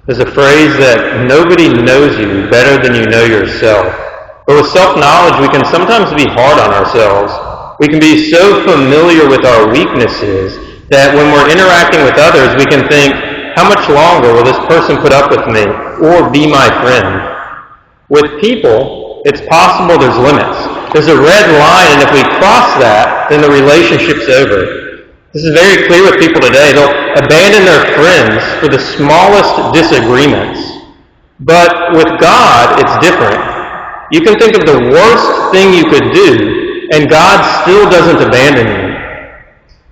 There's a phrase that nobody knows you better than you know yourself. But with self-knowledge, we can sometimes be hard on ourselves. We can be so familiar with our weaknesses that when we're interacting with others, we can think, how much longer will this person put up with me or be my friend? With people, it's possible there's limits. There's a red line, and if we cross that, then the relationship's over. This is very clear with people today. They'll abandon their friends for the smallest disagreements. But with God, it's different. You can think of the worst thing you could do, and God still doesn't abandon you.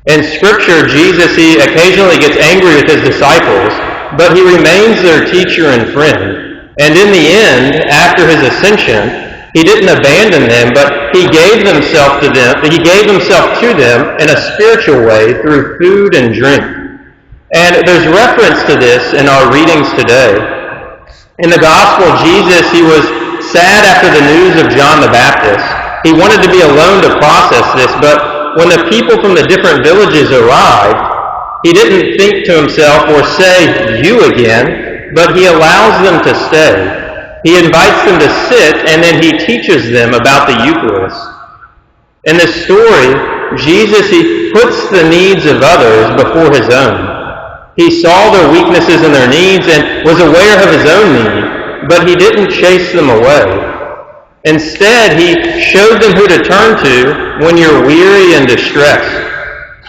In Scripture, Jesus, he occasionally gets angry with his disciples, but he remains their teacher and friend. And in the end, after his ascension, he didn't abandon them, but he gave himself to them. He gave himself to them in a spiritual way through food and drink. And there's reference to this in our readings today. In the Gospel, Jesus, he was sad after the news of John the Baptist. He wanted to be alone to process this, but when the people from the different villages arrived, he didn't think to himself or say, "You again," but he allows them to stay. He invites them to sit, and then he teaches them about the Eucharist. In this story, Jesus, he puts the needs of others before his own. He saw their weaknesses and their needs and was aware of his own need, but he didn't chase them away. Instead, he showed them who to turn to when you're weary and distressed.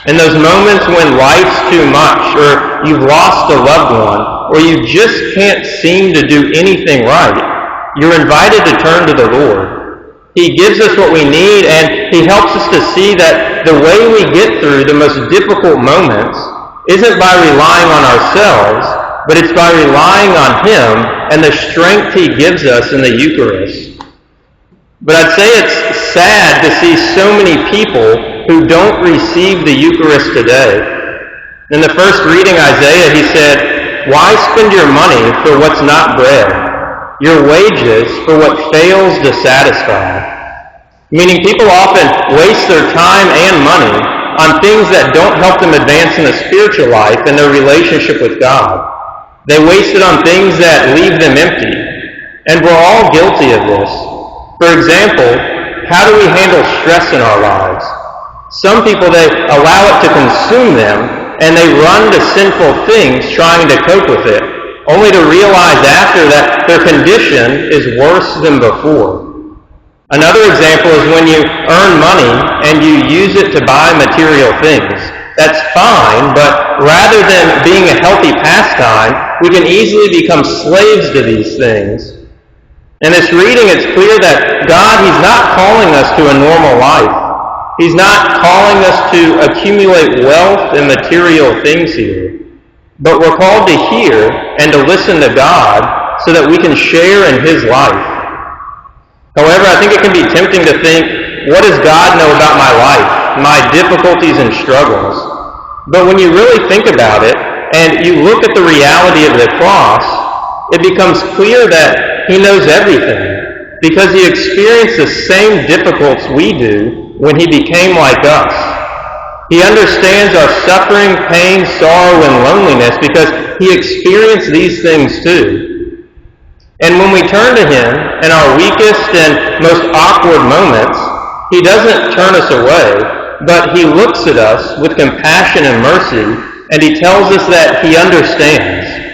In those moments when life's too much, or you've lost a loved one, or you just can't seem to do anything right, you're invited to turn to the Lord. He gives us what we need, and he helps us to see that the way we get through the most difficult moments isn't by relying on ourselves, but it's by relying on him and the strength he gives us in the Eucharist. But I'd say it's sad to see so many people who don't receive the Eucharist today. In the first reading, Isaiah, he said, "Why spend your money for what's not bread, your wages for what fails to satisfy?" Meaning people often waste their time and money on things that don't help them advance in the spiritual life and their relationship with God. They waste it on things that leave them empty. And we're all guilty of this. For example, how do we handle stress in our lives? Some people, they allow it to consume them, and they run to sinful things trying to cope with it, only to realize after that their condition is worse than before. Another example is when you earn money and you use it to buy material things. That's fine, but rather than being a healthy pastime, we can easily become slaves to these things. In this reading, it's clear that God, he's not calling us to a normal life. He's not calling us to accumulate wealth and material things here. But we're called to hear and to listen to God so that we can share in his life. However, I think it can be tempting to think, what does God know about my life, my difficulties and struggles? But when you really think about it, and you look at the reality of the cross, it becomes clear that he knows everything, because he experienced the same difficulties we do when he became like us. He understands our suffering, pain, sorrow, and loneliness because he experienced these things too. And when we turn to him in our weakest and most awkward moments, he doesn't turn us away, but he looks at us with compassion and mercy, and he tells us that he understands.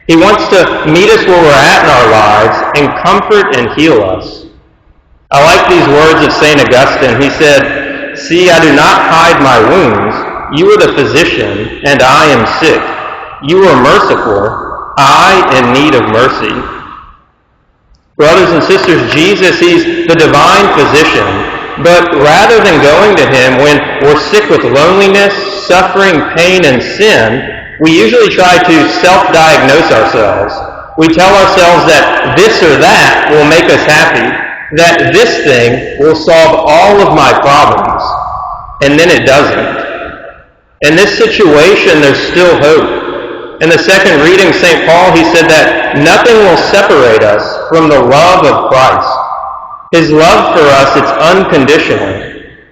He wants to meet us where we're at in our lives and comfort and heal us. I like these words of St. Augustine. He said, "See, I do not hide my wounds. You are the physician, and I am sick. You are merciful, I in need of mercy." Brothers and sisters, Jesus, he's the divine physician. But rather than going to him when we're sick with loneliness, suffering, pain, and sin, we usually try to self-diagnose ourselves. We tell ourselves that this or that will make us happy, that this thing will solve all of my problems. And then it doesn't. In this situation, there's still hope. In the second reading, St. Paul, he said that nothing will separate us from the love of Christ. His love for us, it's unconditional.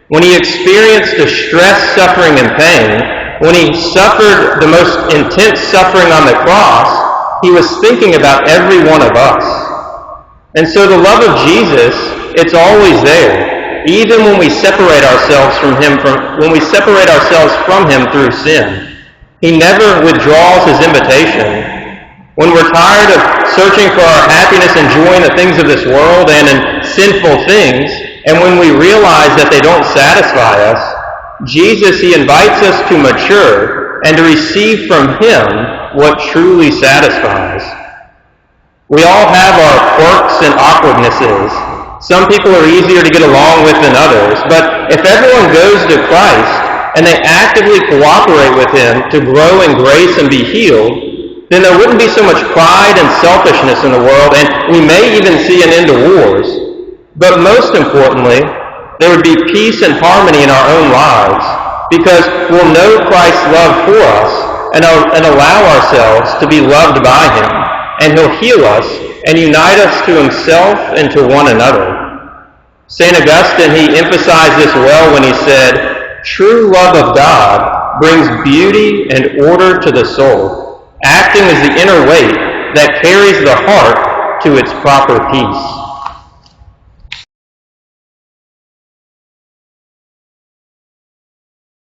When he experienced distress, suffering, and pain, when he suffered the most intense suffering on the cross, He was thinking about every one of us. And so the love of Jesus, it's always there, even when we separate ourselves from him through sin. He never withdraws his invitation. When we're tired of searching for our happiness and joy in the things of this world and in sinful things, and when we realize that they don't satisfy us, Jesus, he invites us to mature and to receive from him what truly satisfies. We all have our quirks and awkwardnesses. Some people are easier to get along with than others, but if everyone goes to Christ and they actively cooperate with him to grow in grace and be healed, then there wouldn't be so much pride and selfishness in the world, and we may even see an end to wars. But most importantly, there would be peace and harmony in our own lives, because we'll know Christ's love for us and allow ourselves to be loved by him, and he'll heal us and unite us to himself and to one another. St. Augustine, he emphasized this well when he said, "True love of God brings beauty and order to the soul, acting as the inner weight that carries the heart to its proper peace."